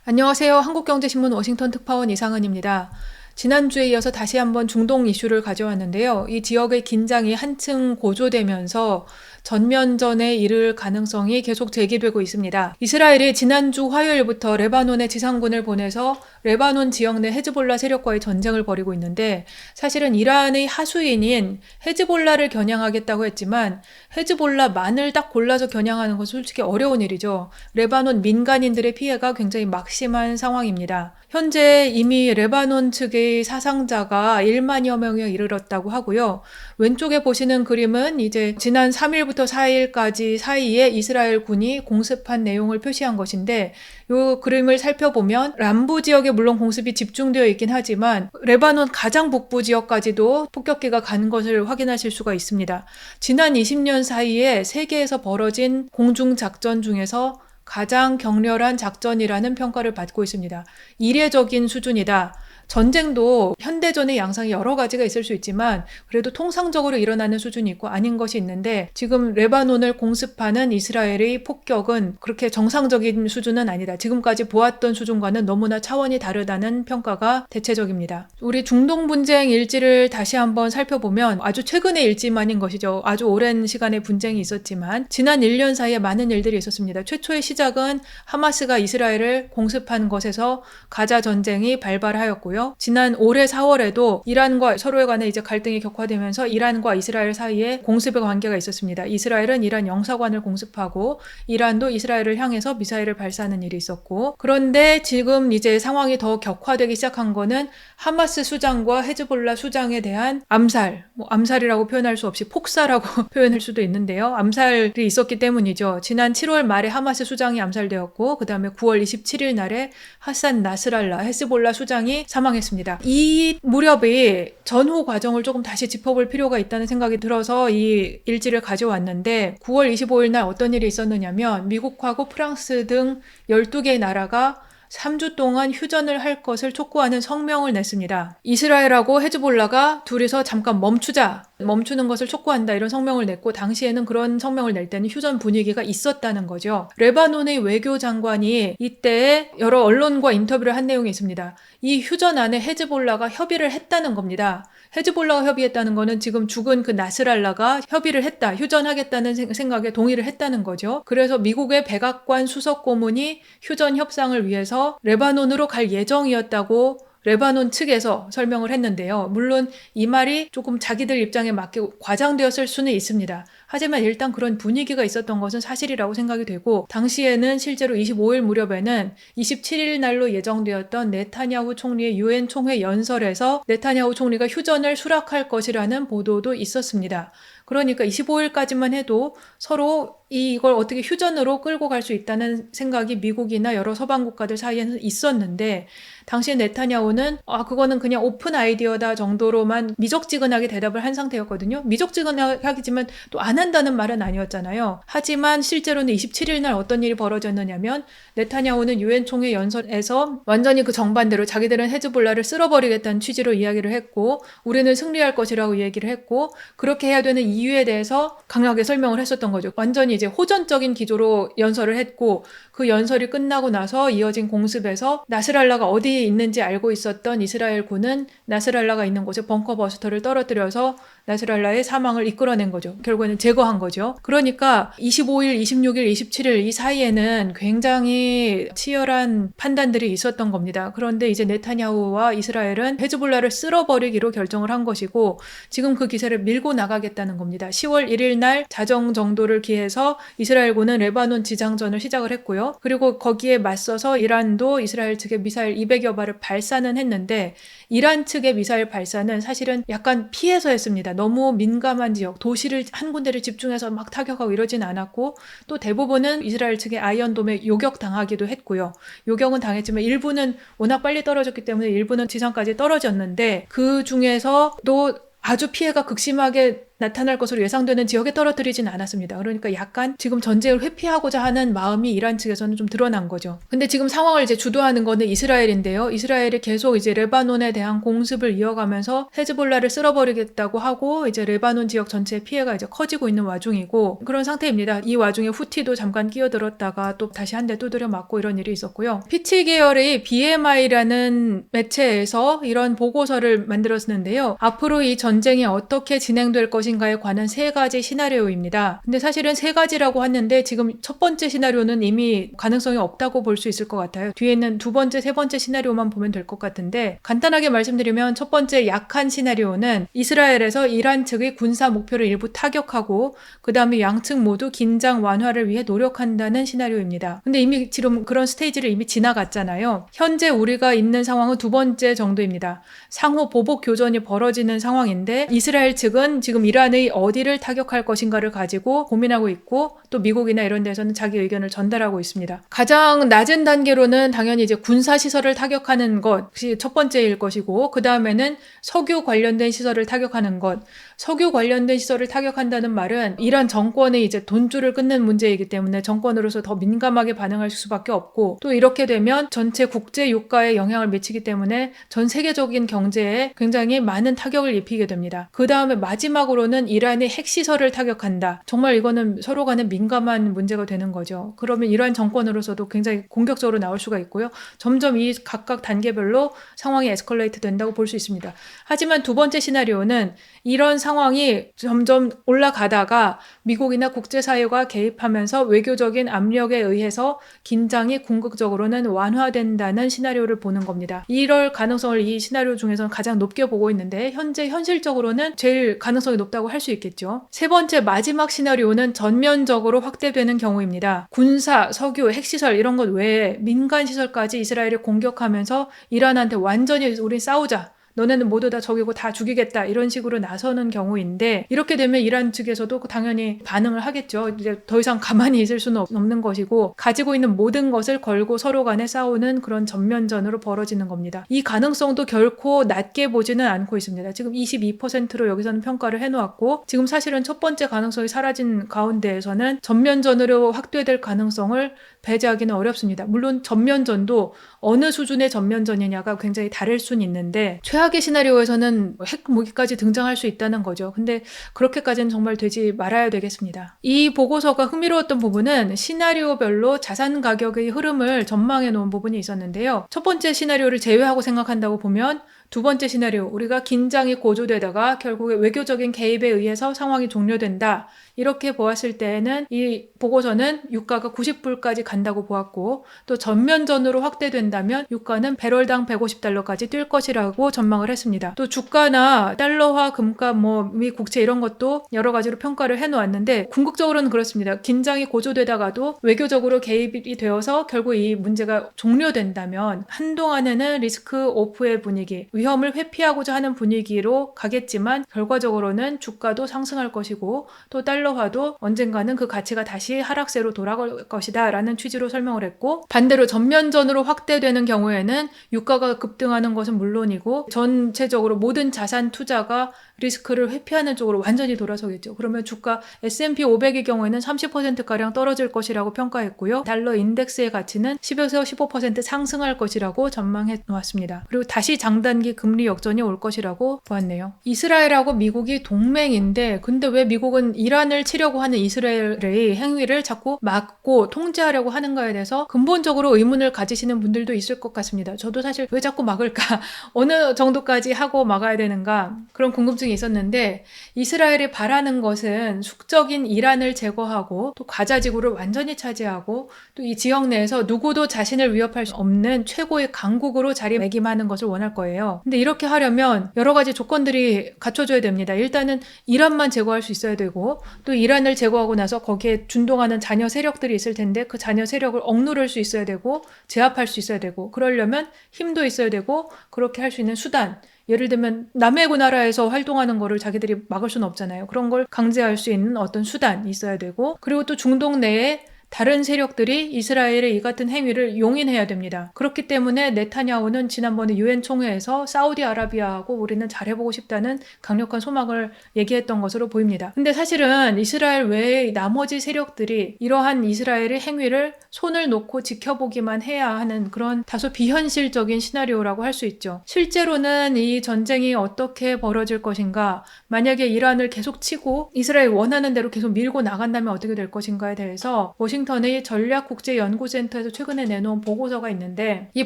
안녕하세요. 한국경제신문 워싱턴 특파원 이상은입니다. 지난주에 이어서 다시 한번 중동 이슈를 가져왔는데요. 이 지역의 긴장이 한층 고조되면서 전면전에 이를 가능성이 계속 제기되고 있습니다. 이스라엘이 지난주 화요일부터 레바논에 지상군을 보내서 레바논 지역 내 헤즈볼라 세력과의 전쟁을 벌이고 있는데, 사실은 이란의 하수인인 헤즈볼라를 겨냥하겠다고 했지만 헤즈볼라만을 딱 골라서 겨냥하는 건 솔직히 어려운 일이죠. 레바논 민간인들의 피해가 굉장히 막심한 상황입니다. 현재 이미 레바논 측의 사상자가 1만여 명에 이르렀다고 하고요. 왼쪽에 보시는 그림은 이제 지난 3일부터 4일까지 사이에 이스라엘 군이 공습한 내용을 표시한 것인데, 이 그림을 살펴보면 람부 지역에 물론 공습이 집중되어 있긴 하지만 레바논 가장 북부 지역까지도 폭격기가 간 것을 확인하실 수가 있습니다. 지난 20년 사이에 세계에서 벌어진 공중작전 중에서 가장 격렬한 작전이라는 평가를 받고 있습니다. 이례적인 수준이다. 전쟁도 현대전의 양상이 여러 가지가 있을 수 있지만 그래도 통상적으로 일어나는 수준이 있고 아닌 것이 있는데, 지금 레바논을 공습하는 이스라엘의 폭격은 그렇게 정상적인 수준은 아니다. 지금까지 보았던 수준과는 너무나 차원이 다르다는 평가가 대체적입니다. 우리 중동 분쟁 일지를 다시 한번 살펴보면 아주 최근의 일지만인 것이죠. 아주 오랜 시간의 분쟁이 있었지만 지난 1년 사이에 많은 일들이 있었습니다. 최초의 시작은 하마스가 이스라엘을 공습한 것에서 가자 전쟁이 발발하였고요. 지난 올해 4월에도 이란과 서로에 관해 이제 갈등이 격화되면서 이란과 이스라엘 사이에 공습의 관계가 있었습니다. 이스라엘은 이란 영사관을 공습하고 이란도 이스라엘을 향해서 미사일을 발사하는 일이 있었고, 그런데 지금 이제 상황이 더 격화되기 시작한 거는 하마스 수장과 헤즈볼라 수장에 대한 암살, 암살이라고 표현할 수 없이 폭사라고 표현할 수도 있는데요. 암살이 있었기 때문이죠. 지난 7월 말에 하마스 수장이 암살되었고, 그 다음에 9월 27일 날에 하산 나스랄라 헤즈볼라 수장이 사망했습니다. 이 무렵의 전후 과정을 조금 다시 짚어볼 필요가 있다는 생각이 들어서 이 일지를 가져왔는데, 9월 25일 날 어떤 일이 있었느냐면 미국하고 프랑스 등 12개의 나라가 3주 동안 휴전을 할 것을 촉구하는 성명을 냈습니다. 이스라엘하고 헤즈볼라가 둘이서 잠깐 멈추는 것을 촉구한다, 이런 성명을 냈고, 당시에는 그런 성명을 낼 때는 휴전 분위기가 있었다는 거죠. 레바논의 외교장관이 이때 여러 언론과 인터뷰를 한 내용이 있습니다. 이 휴전 안에 헤즈볼라가 협의를 했다는 겁니다. 헤즈볼라가 협의했다는 거는 지금 죽은 그 나스랄라가 협의를 했다, 휴전하겠다는 생각에 동의를 했다는 거죠. 그래서 미국의 백악관 수석 고문이 휴전 협상을 위해서 레바논으로 갈 예정이었다고 레바논 측에서 설명을 했는데요. 물론 이 말이 조금 자기들 입장에 맞게 과장되었을 수는 있습니다. 하지만 일단 그런 분위기가 있었던 것은 사실이라고 생각이 되고, 당시에는 실제로 25일 무렵에는 27일 날로 예정되었던 네타냐후 총리의 유엔 총회 연설에서 네타냐후 총리가 휴전을 수락할 것이라는 보도도 있었습니다. 그러니까 25일까지만 해도 서로 이걸 어떻게 휴전으로 끌고 갈 수 있다는 생각이 미국이나 여러 서방 국가들 사이에는 있었는데, 당시에 네타냐후는 그거는 그냥 오픈 아이디어다 정도로만 미적지근하게 대답을 한 상태였거든요. 미적지근하기지만 또 안 한다는 말은 아니었잖아요. 하지만 실제로는 27일 날 어떤 일이 벌어졌느냐면, 네타냐후는 유엔 총회 연설에서 완전히 그 정반대로 자기들은 헤즈볼라를 쓸어버리겠다는 취지로 이야기를 했고, 우리는 승리할 것이라고 얘기를 했고, 그렇게 해야 되는 이유에 대해서 강하게 설명을 했었던 거죠. 완전히 이제 호전적인 기조로 연설을 했고, 그 연설이 끝나고 나서 이어진 공습에서 나스랄라가 어디에 있는지 알고 있었던 이스라엘 군은 나스랄라가 있는 곳에 벙커버스터를 떨어뜨려서 나스랄라의 사망을 이끌어낸 거죠. 결국에는 제거한 거죠. 그러니까 25일, 26일, 27일 이 사이에는 굉장히 치열한 판단들이 있었던 겁니다. 그런데 이제 네타냐후와 이스라엘은 헤즈볼라를 쓸어버리기로 결정을 한 것이고, 지금 그 기세를 밀고 나가겠다는 겁니다. 10월 1일 날 자정 정도를 기해서 이스라엘군은 레바논 지상전을 시작을 했고요. 그리고 거기에 맞서서 이란도 이스라엘 측의 미사일 200여 발을 발사는 했는데, 이란 측의 미사일 발사는 사실은 약간 피해서 했습니다. 너무 민감한 지역, 도시를 한 군데를 집중해서 막 타격하고 이러진 않았고, 또 대부분은 이스라엘 측의 아이언돔에 요격당하기도 했고요. 요격은 당했지만 일부는 워낙 빨리 떨어졌기 때문에 일부는 지상까지 떨어졌는데, 그 중에서도 아주 피해가 극심하게 나타날 것으로 예상되는 지역에 떨어뜨리진 않았습니다. 그러니까 약간 지금 전쟁을 회피하고자 하는 마음이 이란 측에서는 좀 드러난 거죠. 근데 지금 상황을 이제 주도하는 거는 이스라엘인데요. 이스라엘이 계속 이제 레바논에 대한 공습을 이어가면서 헤즈볼라를 쓸어버리겠다고 하고 이제 레바논 지역 전체의 피해가 이제 커지고 있는 와중이고 그런 상태입니다. 이 와중에 후티도 잠깐 끼어들었다가 또 다시 한 대 두드려 맞고 이런 일이 있었고요. 피치 계열의 BMI라는 매체에서 이런 보고서를 만들었는데요. 앞으로 이 전쟁이 어떻게 진행될 것인가에 관한 3가지 시나리오입니다. 근데 사실은 3가지라고 했는데 지금 첫 번째 시나리오는 이미 가능성이 없다고 볼 수 있을 것 같아요. 뒤에는 2번째, 3번째 시나리오만 보면 될 것 같은데 간단하게 말씀드리면 첫 번째 약한 시나리오는 이스라엘에서 이란 측의 군사 목표를 일부 타격하고 그 다음에 양측 모두 긴장 완화를 위해 노력한다는 시나리오입니다. 근데 이미 지금 그런 스테이지를 이미 지나갔잖아요. 현재 우리가 있는 상황은 2번째 정도입니다. 상호 보복 교전이 벌어지는 상황인데 이스라엘 측은 지금 이란의 어디를 타격할 것인가를 가지고 고민하고 있고 또 미국이나 이런 데서는 자기 의견을 전달하고 있습니다. 가장 낮은 단계로는 당연히 이제 군사시설을 타격하는 것이 첫 번째일 것이고 그 다음에는 석유 관련된 시설을 타격하는 것. 석유 관련된 시설을 타격한다는 말은 이란 정권의 이제 돈줄을 끊는 문제이기 때문에 정권으로서 더 민감하게 반응할 수밖에 없고 또 이렇게 되면 전체 국제 유가에 영향을 미치기 때문에 전 세계적인 경제에 굉장히 많은 타격을 입히게 됩니다. 그 다음에 마지막으로는 이란의 핵시설을 타격한다. 정말 이거는 서로 간에 민감한 문제가 되는 거죠. 그러면 이란 정권으로서도 굉장히 공격적으로 나올 수가 있고요. 점점 이 각각 단계별로 상황이 에스컬레이트 된다고 볼 수 있습니다. 하지만 2번째 시나리오는 이런 상황이 점점 올라가다가 미국이나 국제사회가 개입하면서 외교적인 압력에 의해서 긴장이 궁극적으로는 완화된다는 시나리오를 보는 겁니다. 이럴 가능성을 이 시나리오 중에서는 가장 높게 보고 있는데 현재 현실적으로는 제일 가능성이 높다고 할 수 있겠죠. 3번째 마지막 시나리오는 전면적으로 확대되는 경우입니다. 군사, 석유, 핵시설 이런 것 외에 민간시설까지 이스라엘이 공격하면서 이란한테 완전히 우리 싸우자. 너네는 모두 다 적이고 다 죽이겠다 이런 식으로 나서는 경우인데 이렇게 되면 이란 측에서도 당연히 반응을 하겠죠. 이제 더 이상 가만히 있을 수는 없는 것이고 가지고 있는 모든 것을 걸고 서로 간에 싸우는 그런 전면전으로 벌어지는 겁니다. 이 가능성도 결코 낮게 보지는 않고 있습니다. 지금 22%로 여기서는 평가를 해놓았고 지금 사실은 첫 번째 가능성이 사라진 가운데에서는 전면전으로 확대될 가능성을 배제하기는 어렵습니다. 물론 전면전도 어느 수준의 전면전이냐가 굉장히 다를 수는 있는데 최악의 시나리오에서는 핵 무기까지 등장할 수 있다는 거죠. 근데 그렇게까지는 정말 되지 말아야 되겠습니다. 이 보고서가 흥미로웠던 부분은 시나리오별로 자산 가격의 흐름을 전망해 놓은 부분이 있었는데요. 첫 번째 시나리오를 제외하고 생각한다고 보면 2번째 시나리오, 우리가 긴장이 고조되다가 결국에 외교적인 개입에 의해서 상황이 종료된다. 이렇게 보았을 때에는 이 보고서는 유가가 90불까지 간다고 보았고 또 전면전으로 확대된다면 유가는 배럴당 150달러까지 뛸 것이라고 전망을 했습니다. 또 주가나 달러화, 금값, 미 국채 이런 것도 여러 가지로 평가를 해놓았는데 궁극적으로는 그렇습니다. 긴장이 고조되다가도 외교적으로 개입이 되어서 결국 이 문제가 종료된다면 한동안에는 리스크 오프의 분위기, 위험을 회피하고자 하는 분위기로 가겠지만 결과적으로는 주가도 상승할 것이고 또 달러화도 언젠가는 그 가치가 다시 하락세로 돌아갈 것이다 라는 취지로 설명을 했고 반대로 전면전으로 확대되는 경우에는 유가가 급등하는 것은 물론이고 전체적으로 모든 자산 투자가 리스크를 회피하는 쪽으로 완전히 돌아서겠죠. 그러면 주가 S&P 500의 경우에는 30%가량 떨어질 것이라고 평가했고요. 달러 인덱스의 가치는 10에서 15% 상승할 것이라고 전망해 놓았습니다. 그리고 다시 장단기 금리 역전이 올 것이라고 보았네요. 이스라엘하고 미국이 동맹인데 근데 왜 미국은 이란을 치려고 하는 이스라엘의 행위를 자꾸 막고 통제하려고 하는가에 대해서 근본적으로 의문을 가지시는 분들도 있을 것 같습니다. 저도 사실 왜 자꾸 막을까? 어느 정도까지 하고 막아야 되는가? 그런 궁금증이 있었는데 이스라엘이 바라는 것은 숙적인 이란을 제거하고 또 가자지구를 완전히 차지하고 또 이 지역 내에서 누구도 자신을 위협할 수 없는 최고의 강국으로 자리매김하는 것을 원할 거예요. 근데 이렇게 하려면 여러 가지 조건들이 갖춰져야 됩니다. 일단은 이란만 제거할 수 있어야 되고 또 이란을 제거하고 나서 거기에 준동하는 자녀 세력들이 있을 텐데 그 자녀 세력을 억누를 수 있어야 되고 제압할 수 있어야 되고 그러려면 힘도 있어야 되고 그렇게 할 수 있는 수단 예를 들면 남의 나라에서 활동하는 거를 자기들이 막을 수는 없잖아요. 그런 걸 강제할 수 있는 어떤 수단이 있어야 되고 그리고 또 중동 내에 다른 세력들이 이스라엘의 이 같은 행위를 용인해야 됩니다. 그렇기 때문에 네타냐후는 지난번에 유엔 총회에서 사우디아라비아하고 우리는 잘해보고 싶다는 강력한 소망을 얘기했던 것으로 보입니다. 근데 사실은 이스라엘 외의 나머지 세력들이 이러한 이스라엘의 행위를 손을 놓고 지켜보기만 해야 하는 그런 다소 비현실적인 시나리오라고 할 수 있죠. 실제로는 이 전쟁이 어떻게 벌어질 것인가, 만약에 이란을 계속 치고 이스라엘이 원하는 대로 계속 밀고 나간다면 어떻게 될 것인가에 대해서 워싱턴의 전략국제연구센터에서 최근에 내놓은 보고서가 있는데, 이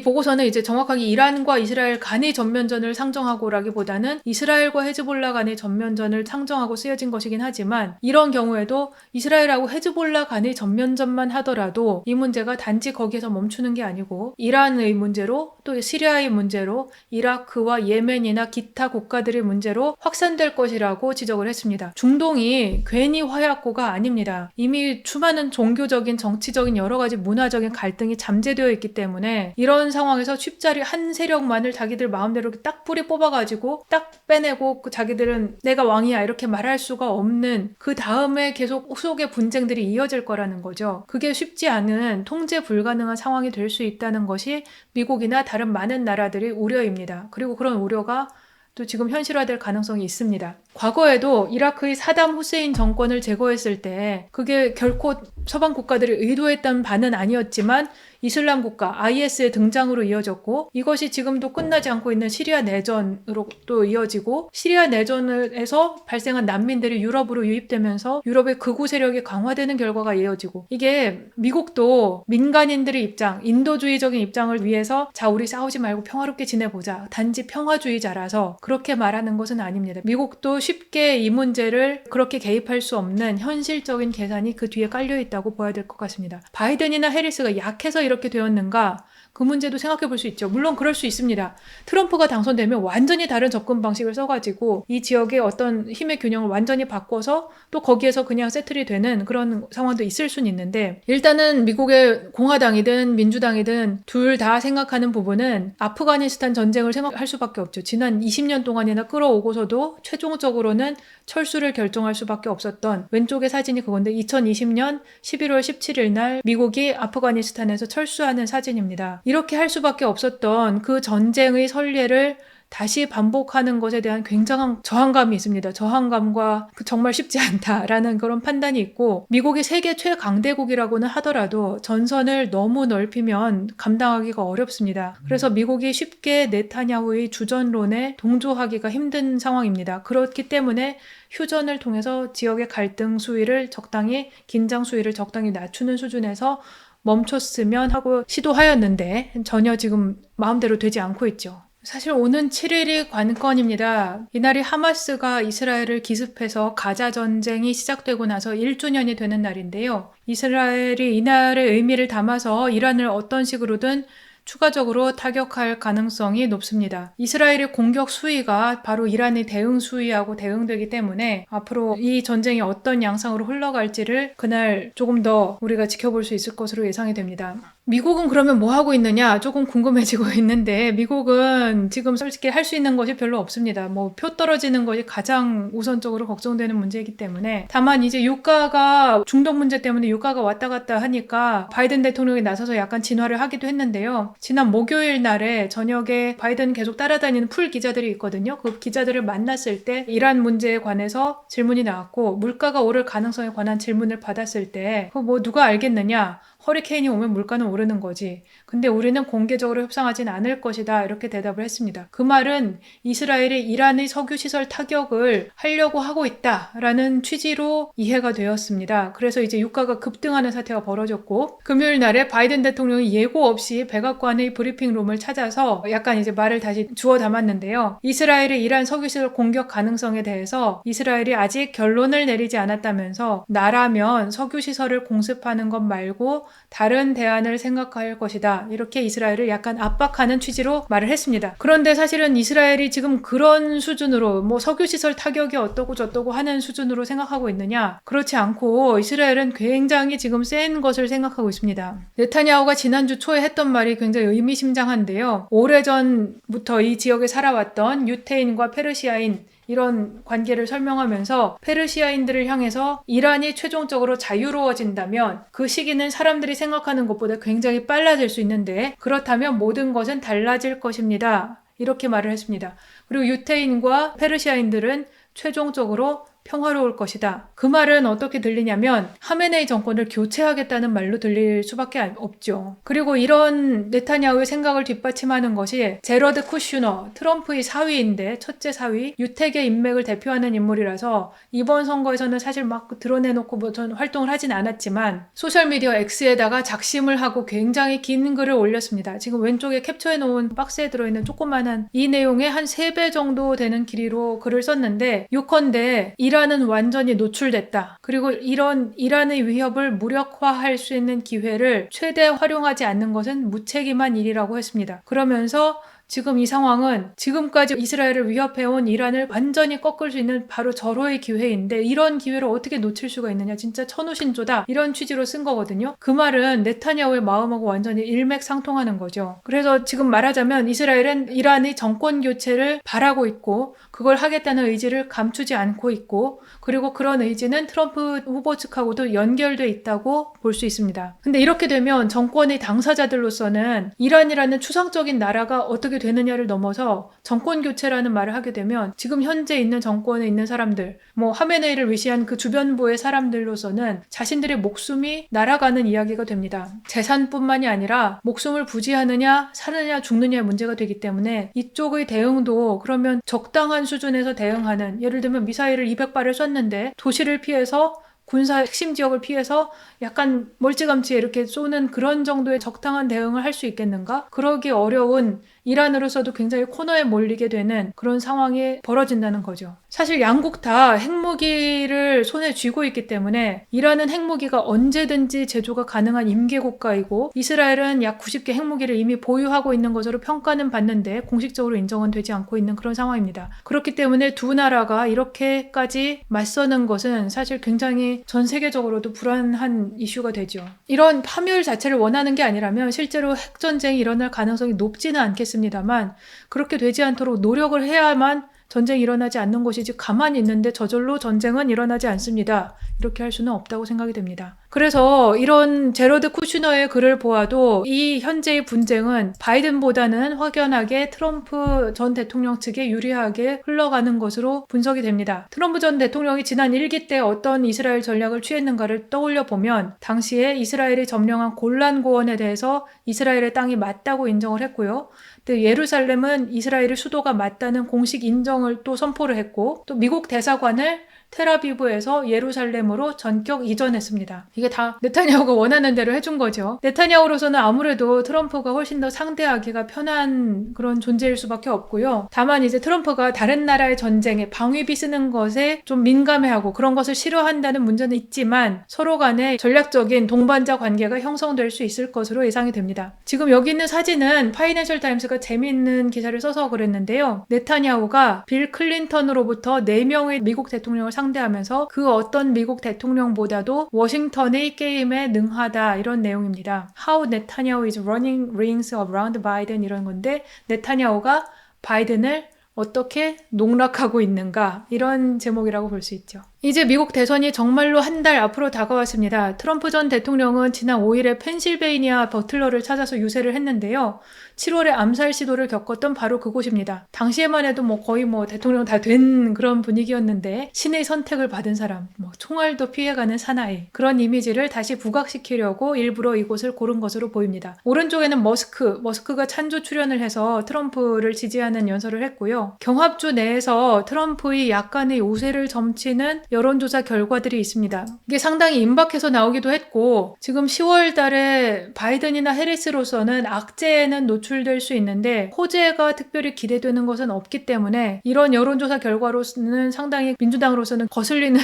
보고서는 이제 정확하게 이란과 이스라엘 간의 전면전을 상정하고라기보다는 이스라엘과 헤즈볼라 간의 전면전을 상정하고 쓰여진 것이긴 하지만, 이런 경우에도 이스라엘하고 헤즈볼라 간의 전면전만 하더라도 이 문제가 단지 거기에서 멈추는 게 아니고 이란의 문제로, 또 시리아의 문제로, 이라크와 예멘이나 기타 국가들의 문제로 확산될 것이라고 지적을 했습니다. 중동이 괜히 화약고가 아닙니다. 이미 수많은 종교적인, 정치적인, 여러 가지 문화적인 갈등이 잠재되어 있기 때문에 이런 상황에서 쉽사리 한 세력만을 자기들 마음대로 딱 뿌리 뽑아가지고 딱 빼내고 자기들은 내가 왕이야 이렇게 말할 수가 없는, 그 다음에 계속 속의 분쟁들이 이어질 거라는 거죠. 그게 쉽지 않은, 통제 불가능한 상황이 될 수 있다는 것이 미국이나 다른 많은 나라들의 우려입니다. 그리고 그런 우려가 또 지금 현실화될 가능성이 있습니다. 과거에도 이라크의 사담 후세인 정권을 제거했을 때 그게 결코 서방 국가들이 의도했던 바는 아니었지만 이슬람 국가 IS의 등장으로 이어졌고, 이것이 지금도 끝나지 않고 있는 시리아 내전으로 또 이어지고, 시리아 내전에서 발생한 난민들이 유럽으로 유입되면서 유럽의 극우 세력이 강화되는 결과가 이어지고, 이게 미국도 민간인들의 입장, 인도주의적인 입장을 위해서 자 우리 싸우지 말고 평화롭게 지내보자, 단지 평화주의자라서 그렇게 말하는 것은 아닙니다. 미국도 쉽게 이 문제를 그렇게 개입할 수 없는 현실적인 계산이 그 뒤에 깔려있다고 봐야 될 것 같습니다. 바이든이나 해리스가 약해서 이렇게 되었는가? 그 문제도 생각해 볼 수 있죠. 물론 그럴 수 있습니다. 트럼프가 당선되면 완전히 다른 접근 방식을 써가지고 이 지역의 어떤 힘의 균형을 완전히 바꿔서 또 거기에서 그냥 세틀이 되는 그런 상황도 있을 수는 있는데, 일단은 미국의 공화당이든 민주당이든 둘 다 생각하는 부분은 아프가니스탄 전쟁을 생각할 수밖에 없죠. 지난 20년 동안이나 끌어오고서도 최종적으로는 철수를 결정할 수밖에 없었던, 왼쪽의 사진이 그건데 2020년 11월 17일 날 미국이 아프가니스탄에서 철수하는 사진입니다. 이렇게 할 수밖에 없었던 그 전쟁의 선례를 다시 반복하는 것에 대한 굉장한 저항감이 있습니다. 저항감과 정말 쉽지 않다라는 그런 판단이 있고, 미국이 세계 최강대국이라고는 하더라도 전선을 너무 넓히면 감당하기가 어렵습니다. 그래서 미국이 쉽게 네타냐후의 주전론에 동조하기가 힘든 상황입니다. 그렇기 때문에 휴전을 통해서 지역의 갈등 수위를 적당히, 긴장 수위를 적당히 낮추는 수준에서 멈췄으면 하고 시도하였는데 전혀 지금 마음대로 되지 않고 있죠. 사실 오는 7일이 관건입니다. 이날이 하마스가 이스라엘을 기습해서 가자 전쟁이 시작되고 나서 1주년이 되는 날인데요. 이스라엘이 이날의 의미를 담아서 이란을 어떤 식으로든 추가적으로 타격할 가능성이 높습니다. 이스라엘의 공격 수위가 바로 이란의 대응 수위하고 대응되기 때문에 앞으로 이 전쟁이 어떤 양상으로 흘러갈지를 그날 조금 더 우리가 지켜볼 수 있을 것으로 예상이 됩니다. 미국은 그러면 뭐 하고 있느냐 조금 궁금해지고 있는데, 미국은 지금 솔직히 할 수 있는 것이 별로 없습니다. 뭐 표 떨어지는 것이 가장 우선적으로 걱정되는 문제이기 때문에, 다만 이제 유가가, 중동 문제 때문에 유가가 왔다 갔다 하니까 바이든 대통령이 나서서 약간 진화를 하기도 했는데요. 지난 목요일 날에 저녁에 바이든 계속 따라다니는 풀 기자들이 있거든요. 그 기자들을 만났을 때 이란 문제에 관해서 질문이 나왔고, 물가가 오를 가능성에 관한 질문을 받았을 때 뭐 누가 알겠느냐, 허리케인이 오면 물가는 오르는 거지. 근데 우리는 공개적으로 협상하진 않을 것이다. 이렇게 대답을 했습니다. 그 말은 이스라엘이 이란의 석유시설 타격을 하려고 하고 있다라는 취지로 이해가 되었습니다. 그래서 이제 유가가 급등하는 사태가 벌어졌고, 금요일 날에 바이든 대통령이 예고 없이 백악관의 브리핑룸을 찾아서 약간 이제 말을 다시 주워 담았는데요. 이스라엘의 이란 석유시설 공격 가능성에 대해서 이스라엘이 아직 결론을 내리지 않았다면서, 나라면 석유시설을 공습하는 것 말고 다른 대안을 생각할 것이다. 이렇게 이스라엘을 약간 압박하는 취지로 말을 했습니다. 그런데 사실은 이스라엘이 지금 그런 수준으로 뭐 석유시설 타격이 어떠고 저떠고 하는 수준으로 생각하고 있느냐? 그렇지 않고 이스라엘은 굉장히 지금 센 것을 생각하고 있습니다. 네타냐후가 지난주 초에 했던 말이 굉장히 의미심장한데요. 오래전부터 이 지역에 살아왔던 유태인과 페르시아인, 이런 관계를 설명하면서 페르시아인들을 향해서 이란이 최종적으로 자유로워진다면 그 시기는 사람들이 생각하는 것보다 굉장히 빨라질 수 있는데 그렇다면 모든 것은 달라질 것입니다. 이렇게 말을 했습니다. 그리고 유태인과 페르시아인들은 최종적으로 평화로울 것이다. 그 말은 어떻게 들리냐면 하메네이 정권을 교체하겠다는 말로 들릴 수밖에 없죠. 그리고 이런 네타냐후의 생각을 뒷받침하는 것이 제러드 쿠슈너, 트럼프의 사위인데 첫째 사위, 유택의 인맥을 대표하는 인물이라서 이번 선거에서는 사실 막 드러내놓고 뭐 전 활동을 하진 않았지만 소셜미디어 X에다가 작심을 하고 굉장히 긴 글을 올렸습니다. 지금 왼쪽에 캡처해놓은 박스에 들어있는 조그만한 이 내용의 한 3배 정도 되는 길이로 글을 썼는데 요컨대 이란은 완전히 노출됐다. 그리고 이런 이란의 위협을 무력화할 수 있는 기회를 최대 활용하지 않는 것은 무책임한 일이라고 했습니다. 그러면서 지금 이 상황은 지금까지 이스라엘을 위협해온 이란을 완전히 꺾을 수 있는 바로 절호의 기회인데 이런 기회를 어떻게 놓칠 수가 있느냐. 진짜 천우신조다. 이런 취지로 쓴 거거든요. 그 말은 네타냐후의 마음하고 완전히 일맥상통하는 거죠. 그래서 지금 말하자면 이스라엘은 이란의 정권 교체를 바라고 있고 그걸 하겠다는 의지를 감추지 않고 있고 그리고 그런 의지는 트럼프 후보 측하고도 연결돼 있다고 볼 수 있습니다. 근데 이렇게 되면 정권의 당사자들로서는 이란이라는 추상적인 나라가 어떻게 되느냐를 넘어서 정권 교체라는 말을 하게 되면 지금 현재 있는 정권에 있는 사람들, 뭐 하메네이를 위시한 그 주변부의 사람들로서는 자신들의 목숨이 날아가는 이야기가 됩니다. 재산뿐만이 아니라 목숨을 부지하느냐 사느냐 죽느냐의 문제가 되기 때문에 이쪽의 대응도 그러면 적당한 수준에서 대응하는, 예를 들면 미사일을 200발을 쐈는데 도시를 피해서 군사 핵심 지역을 피해서 약간 멀찌감치 이렇게 쏘는 그런 정도의 적당한 대응을 할 수 있겠는가? 그러기 어려운 이란으로서도 굉장히 코너에 몰리게 되는 그런 상황이 벌어진다는 거죠. 사실 양국 다 핵무기를 손에 쥐고 있기 때문에 이란은 핵무기가 언제든지 제조가 가능한 임계 국가이고 이스라엘은 약 90개 핵무기를 이미 보유하고 있는 것으로 평가는 받는데 공식적으로 인정은 되지 않고 있는 그런 상황입니다. 그렇기 때문에 두 나라가 이렇게까지 맞서는 것은 사실 굉장히 전 세계적으로도 불안한 이슈가 되죠. 이런 파멸 자체를 원하는 게 아니라면 실제로 핵전쟁이 일어날 가능성이 높지는 않겠습니다만 그렇게 되지 않도록 노력을 해야만 전쟁이 일어나지 않는 것이지 가만히 있는데 저절로 전쟁은 일어나지 않습니다. 이렇게 할 수는 없다고 생각이 됩니다. 그래서 이런 제러드 쿠슈너의 글을 보아도 이 현재의 분쟁은 바이든보다는 확연하게 트럼프 전 대통령 측에 유리하게 흘러가는 것으로 분석이 됩니다. 트럼프 전 대통령이 지난 1기 때 어떤 이스라엘 전략을 취했는가를 떠올려 보면 당시에 이스라엘이 점령한 골란 고원에 대해서 이스라엘의 땅이 맞다고 인정을 했고요. 또 예루살렘은 이스라엘의 수도가 맞다는 공식 인정을 또 선포를 했고 또 미국 대사관을 텔아비브에서 예루살렘으로 전격 이전했습니다. 이게 다 네타냐후가 원하는 대로 해준 거죠. 네타냐후로서는 아무래도 트럼프가 훨씬 더 상대하기가 편한 그런 존재일 수밖에 없고요. 다만 이제 트럼프가 다른 나라의 전쟁에 방위비 쓰는 것에 좀 민감해하고 그런 것을 싫어한다는 문제는 있지만 서로 간에 전략적인 동반자 관계가 형성될 수 있을 것으로 예상이 됩니다. 지금 여기 있는 사진은 파이낸셜 타임스가 재미있는 기사를 써서 그랬는데요. 네타냐후가 빌 클린턴으로부터 4명의 미국 대통령을 상대하면서 그 어떤 미국 대통령보다도 워싱턴의 게임에 능하다 이런 내용입니다. How Netanyahu is running rings around Biden 이런 건데 네타냐후가 바이든을 어떻게 농락하고 있는가 이런 제목이라고 볼 수 있죠. 이제 미국 대선이 정말로 한 달 앞으로 다가왔습니다. 트럼프 전 대통령은 지난 5일에 펜실베이니아 버틀러를 찾아서 유세를 했는데요. 7월에 암살 시도를 겪었던 바로 그곳입니다. 당시에만 해도 거의 대통령 다 된 그런 분위기였는데 신의 선택을 받은 사람, 총알도 피해가는 사나이 그런 이미지를 다시 부각시키려고 일부러 이곳을 고른 것으로 보입니다. 오른쪽에는 머스크가 찬조 출연을 해서 트럼프를 지지하는 연설을 했고요. 경합주 내에서 트럼프의 약간의 우세를 점치는 여론조사 결과들이 있습니다. 이게 상당히 임박해서 나오기도 했고 지금 10월 달에 바이든이나 해리스로서는 악재에는 노출될 수 있는데 호재가 특별히 기대되는 것은 없기 때문에 이런 여론조사 결과로서는 상당히 민주당으로서는 거슬리는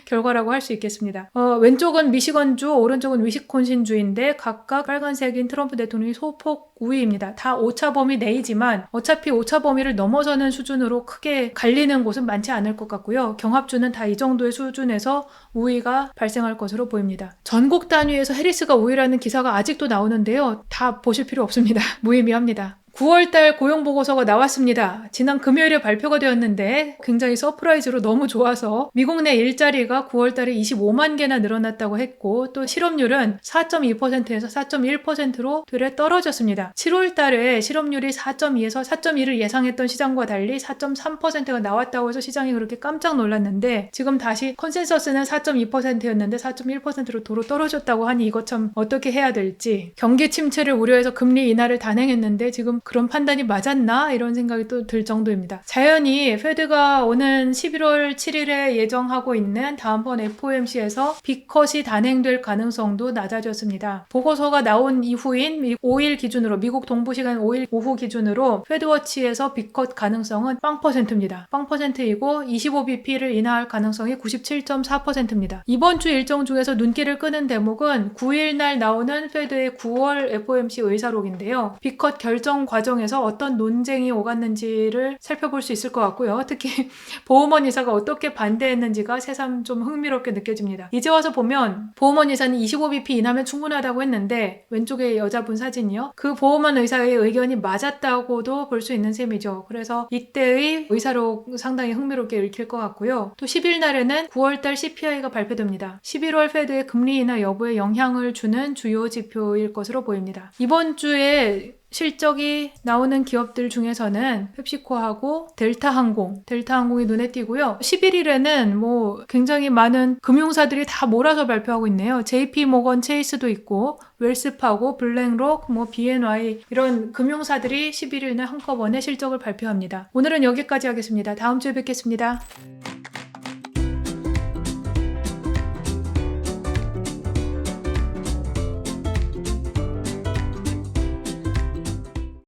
결과라고 할 수 있겠습니다. 왼쪽은 미시건주, 오른쪽은 위스콘신주인데 각각 빨간색인 트럼프 대통령이 소폭 우위입니다. 다 오차 범위 내이지만 어차피 오차 범위를 넘어서는 수준으로 크게 갈리는 곳은 많지 않을 것 같고요. 경합주는 다 이 정도의 수준에서 우위가 발생할 것으로 보입니다. 전국 단위에서 해리스가 우위라는 기사가 아직도 나오는데요. 다 보실 필요 없습니다. 무의미합니다. 9월달 고용보고서가 나왔습니다. 지난 금요일에 발표가 되었는데 굉장히 서프라이즈로 너무 좋아서 미국 내 일자리가 9월달에 25만 개나 늘어났다고 했고 또 실업률은 4.2%에서 4.1%로 되레 떨어졌습니다. 7월달에 실업률이 4.2에서 4.1을 예상했던 시장과 달리 4.3%가 나왔다고 해서 시장이 그렇게 깜짝 놀랐는데 지금 다시 컨센서스는 4.2%였는데 4.1%로 도로 떨어졌다고 하니 이것 참 어떻게 해야 될지 경기 침체를 우려해서 금리 인하를 단행했는데 지금 그런 판단이 맞았나? 이런 생각이 또 들 정도입니다. 자연히 페드가 오는 11월 7일에 예정하고 있는 다음번 FOMC에서 빅컷이 단행될 가능성도 낮아졌습니다. 보고서가 나온 이후인 5일 기준으로 미국 동부시간 5일 오후 기준으로 페드워치에서 빅컷 가능성은 0%입니다. 0%이고 25bp를 인하할 가능성이 97.4%입니다. 이번 주 일정 중에서 눈길을 끄는 대목은 9일 날 나오는 페드의 9월 FOMC 의사록인데요. 빅컷 결정 과정에서 어떤 논쟁이 오갔는지를 살펴볼 수 있을 것 같고요. 특히 보우먼 이사가 어떻게 반대했는지가 새삼 좀 흥미롭게 느껴집니다. 이제 와서 보면 보우먼 이사는 25bp 인하면 충분하다고 했는데 왼쪽에 여자분 사진이요. 그 보우먼 의사의 의견이 맞았다고도 볼 수 있는 셈이죠. 그래서 이때의 의사록 상당히 흥미롭게 읽힐 것 같고요. 또 10일 날에는 9월달 CPI가 발표됩니다. 11월 페드의 금리 인하 여부에 영향을 주는 주요 지표일 것으로 보입니다. 이번 주에 실적이 나오는 기업들 중에서는 펩시코하고 델타항공이 눈에 띄고요. 11일에는 굉장히 많은 금융사들이 다 몰아서 발표하고 있네요. JP모건 체이스도 있고 웰스파고, 블랙록, BNY 이런 금융사들이 11일날 한꺼번에 실적을 발표합니다. 오늘은 여기까지 하겠습니다. 다음 주에 뵙겠습니다.